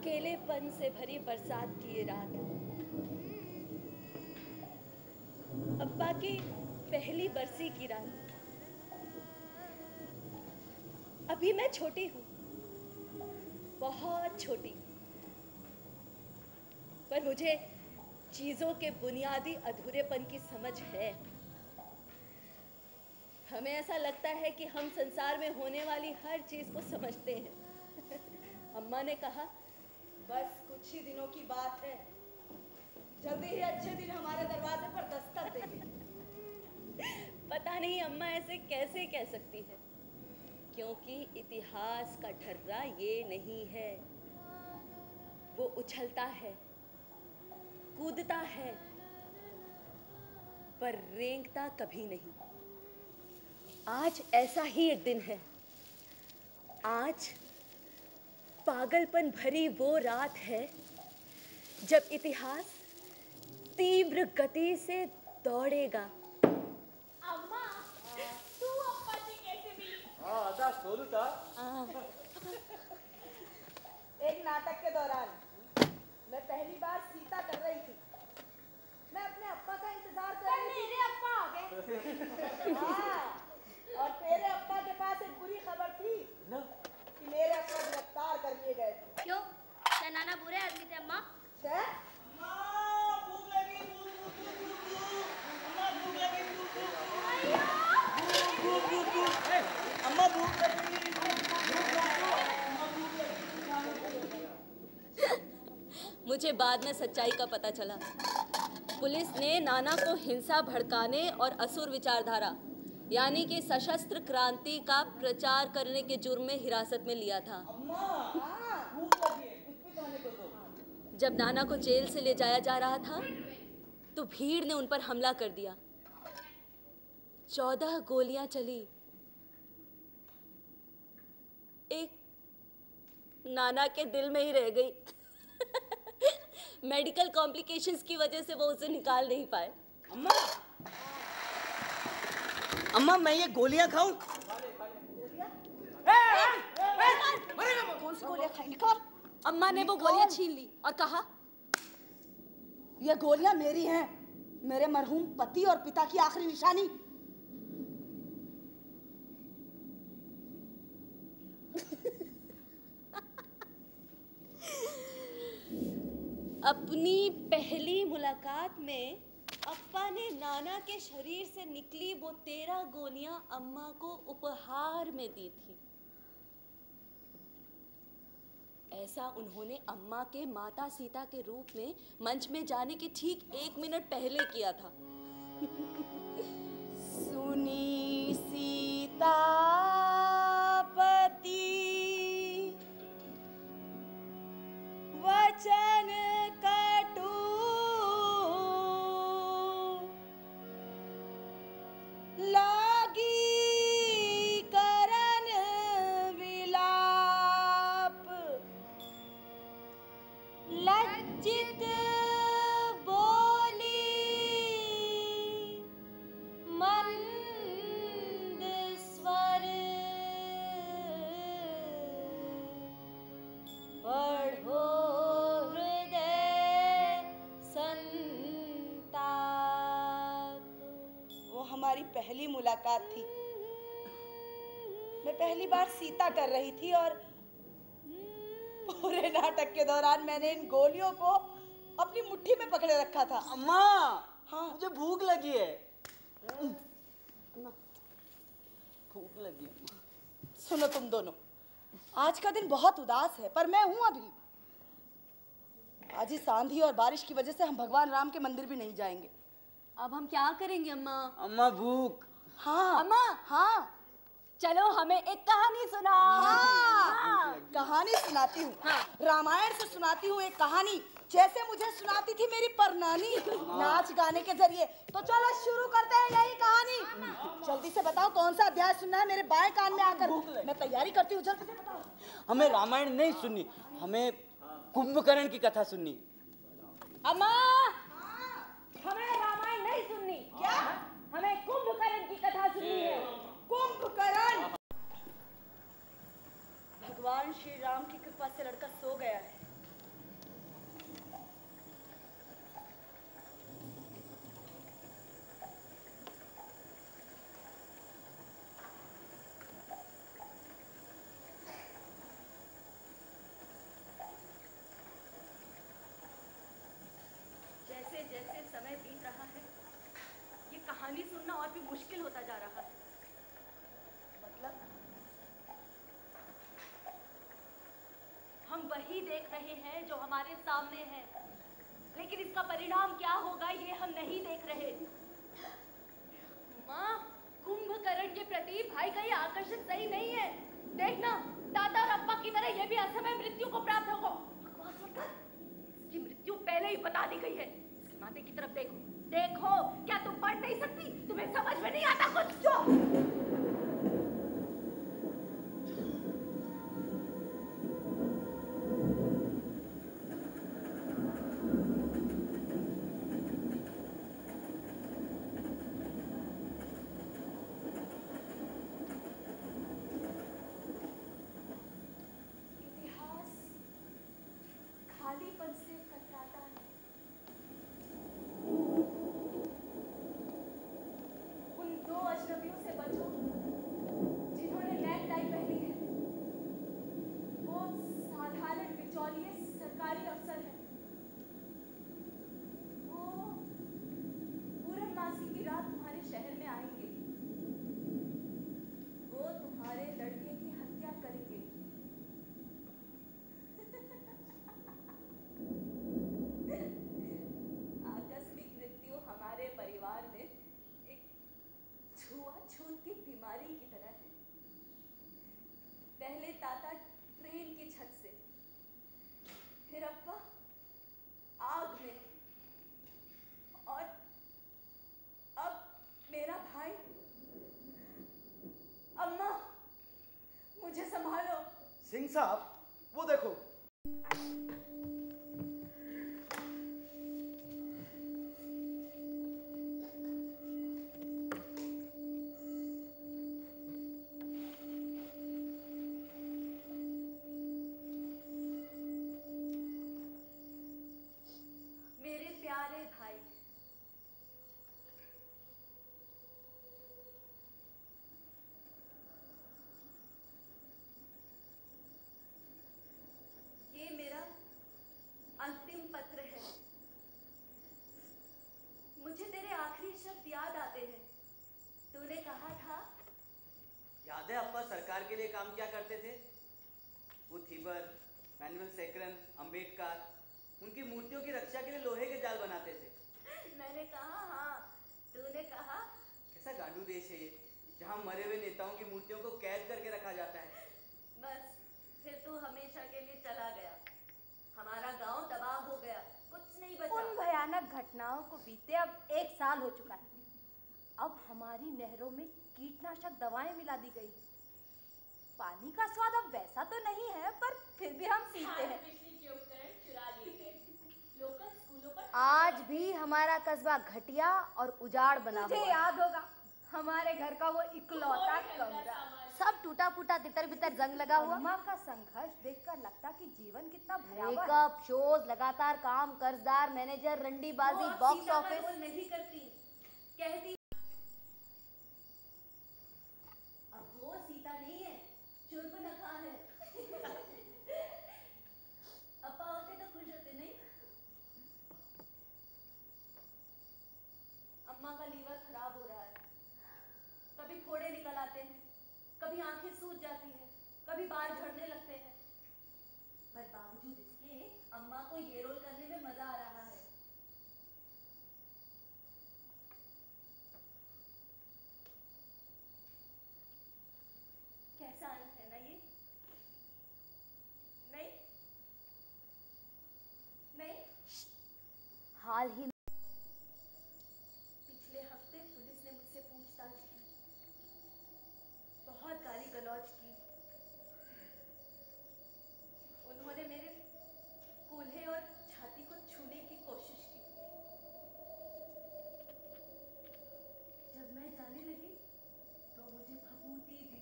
अकेलेपन से भरी बरसात की ये रात, अब्बा की पहली बरसी की रात। अभी मैं छोटी हूँ, बहुत छोटी, पर मुझे चीजों के बुनियादी अधूरेपन की समझ है। हमें ऐसा लगता है कि हम संसार में होने वाली हर चीज को समझते हैं। अम्मा ने कहा, बस कुछ ही दिनों की बात है, जल्दी ही अच्छे दिन हमारे दरवाजे पर दस्तक देंगे। पता नहीं अम्मा ऐसे कैसे कह सकती है, क्योंकि इतिहास का ढर्रा ये नहीं है। वो उछलता है, कूदता है, पर रेंगता कभी नहीं। आज ऐसा ही एक दिन है। आज पागलपन भरी वो रात है जब इतिहास तीव्र गति से दौड़ेगा। अम्मा, तू अप्पा जी कैसे मिली? हाँ, आता सोलू था। एक नाटक के दौरान मैं पहली बार सीता कर रही थी। मैं अपने अप्पा का इंतजार कर रही थी। मेरे अप्पा आ गए। हाँ, और तेरे अप्पा के पास एक बुरी खबर थी कि मेरे अप्पा गिरफ्तार कर लिए गए थे। क्यों? क्या नाना बुरे आदमी थे अम्मा? भूख लगी, अम्मा भूख लगी। मुझे बाद में सच्चाई का पता चला। पुलिस ने नाना को हिंसा भड़काने और असुर विचारधारा यानी कि सशस्त्र क्रांति का प्रचार करने के जुर्म में हिरासत में लिया था। जब नाना को जेल से ले जाया जा रहा था तो भीड़ ने उन पर हमला कर दिया। 14 गोलियां चली। एक नाना के दिल में ही रह गई। मेडिकल कॉम्प्लिकेशंस की वजह से वो उसे निकाल नहीं पाए। अम्मा मैं ये गोलियां खाऊं? कौन सी गोलियां खाई? निकाल। अम्मा ने वो गोलियां छीन ली और कहा, ये गोलियां मेरी हैं, मेरे मरहूम पति और पिता की आखिरी निशानी। अपनी पहली मुलाकात में अप्पा ने नाना के शरीर से निकली वो 13 गोलियां अम्मा को उपहार में दी थी। ऐसा उन्होंने अम्मा के माता सीता के रूप में मंच में जाने के ठीक 1 मिनट पहले किया था। सुनी सीता पति वचन कटु, लागी करन विलाप, लज्जित बोली मंद स्वर, पढ़ो हमारी पहली मुलाकात थी। मैं पहली बार सीता कर रही थी और पूरे नाटक के दौरान मैंने इन गोलियों को अपनी मुट्ठी में पकड़े रखा था। अम्मा, हाँ मुझे भूख लगी है। भूख लगी है। सुनो तुम दोनों, आज का दिन बहुत उदास है, पर मैं हूं अभी। आज इस आंधी और बारिश की वजह से हम भगवान राम के मंदिर भी नहीं जाएंगे। अब हम क्या करेंगे अम्मा? अम्मा भूख। हाँ अम्मा, हाँ चलो हमें एक कहानी सुना। हाँ, कहानी सुनाती हूँ। हाँ। रामायण से सुनाती हूँ एक कहानी, जैसे मुझे सुनाती थी मेरी परनानी, नाच गाने के जरिए। तो चलो शुरू करते हैं यही कहानी। जल्दी से बताओ कौन सा अध्याय सुनना है, मेरे बाएं कान में आकर। मैं तैयारी करती हूँ, जल्दी से बताओ। हमें रामायण नहीं सुननी, हमें कुंभकर्ण की कथा सुननी। अम्मा, हमें रामायण नहीं सुननी। क्या? हमें कुंभकर्ण की कथा सुननी है। कुंभकर्ण। भगवान श्री राम की कृपा से लड़का सो गया है। जैसे समय बीत रहा है, ये कहानी सुनना और भी मुश्किल होता जा रहा है। मतलब हम वही देख रहे हैं जो हमारे सामने है, लेकिन इसका परिणाम क्या होगा ये हम नहीं देख रहे। माँ, कुंभकर्ण के प्रति भाई का ये आकर्षण सही नहीं है। देखना, दादा और अप्पा की तरह ये भी असमय मृत्यु को प्राप्त होगा। बकवास मत कर, इसकी मृत्यु पहले ही बता दी गई है। इसके माथे की तरफ देखो, देखो, क्या तुम पढ़ नहीं सकती? तुम्हें समझ में नहीं आता कुछ? जो खालीपन से कतराता है। उन दो अजनबियों से बचो जिन्होंने नेक टाई पहनी है। वो साधारण बिचौलिए सरकारी अफसर हैं। वो पूर्णमासी की रात तुम्हारे शहर में आएंगे। वो तुम्हारे लड़के की हत्या करेंगे। आकस्मिक मृत्यु हमारे परिवार में एक छुआछूत की बीमारी की तरह है। पहले ताता ट्रेन की छत से, फिर अप्पा आग में, और अब मेरा भाई। अम्मा, मुझे संभालो। सिंह साहब, वो देखो। मेरे प्यारे भाई, ये मेरा अंतिम पत्र है। मुझे तेरे आखिरी शब्द याद आते हैं। तूने कहा था, याद है अप्पा सरकार के लिए काम क्या करते थे? वो थीबर, मैनुअल सेकरन, अंबेडकर, उनकी मूर्तियों की रक्षा के लिए लोहे के जाल बनाते थे। मैंने कहा हाँ। तूने कहा, कैसा गांडू देश है ये, जहाँ मरे हुए नेताओं की मूर्तियों को कैद करके रखा जाता है। बस फिर तू हमेशा के लिए चला गया। हमारा गांव तबाह हो गया, कुछ नहीं बचा। उन भयानक घटनाओं को बीते अब 1 साल हो चुका है। अब हमारी नहरों में कीटनाशक दवाएं मिला दी गई। पानी का स्वाद अब वैसा तो नहीं है, पर फिर भी हम पीते हैं। बिजली के उपकरण चुरा लिए गए। लोकल स्कूलों पर आज भी हमारा कस्बा घटिया और उजाड़ बना हुआ है। याद होगा हमारे घर का वो इकलौता कमरा, सब टूटा फूटा तितर बितर जंग लगा हुआ। अम्मा का संघर्ष देखकर लगता कि जीवन कितना भयावह है। मेकअप, शोज, लगातार काम, कर्जदार, मैनेजर, रंडीबाजी, बॉक्स ऑफिस। नहीं करती, कहती अब वो सीता नहीं है, शूर्पणखा है। अप्पा होते तो खुश होते नहीं? अम्मा का लीवर खराब हो रहा है। कभी फोड़े निकल आते हैं, कभी आंखें सूज जाती हैं, कभी बाल झड़ने लगते हैं। पर बावजूद इसके अम्मा को ये रोल करने में मजा आ रहा है। कैसा अंत है ना ये? नहीं नहीं। हाल ही पिछले हफ्ते पुलिस ने मुझसे पूछताछ की, बहुत गाली गलौज की। उन्होंने मेरे कूल्हे और छाती को छूने की कोशिश की। जब मैं जाने लगी तो मुझे भभूति दी।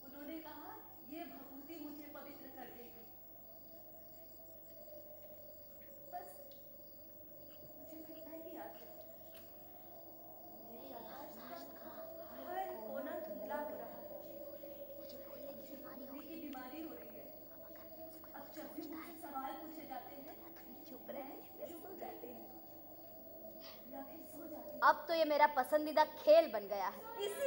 उन्होंने कहा, ये भभूति मुझे पवित्र कर देगी। बस अब तो ये मेरा पसंदीदा खेल बन गया है। इसी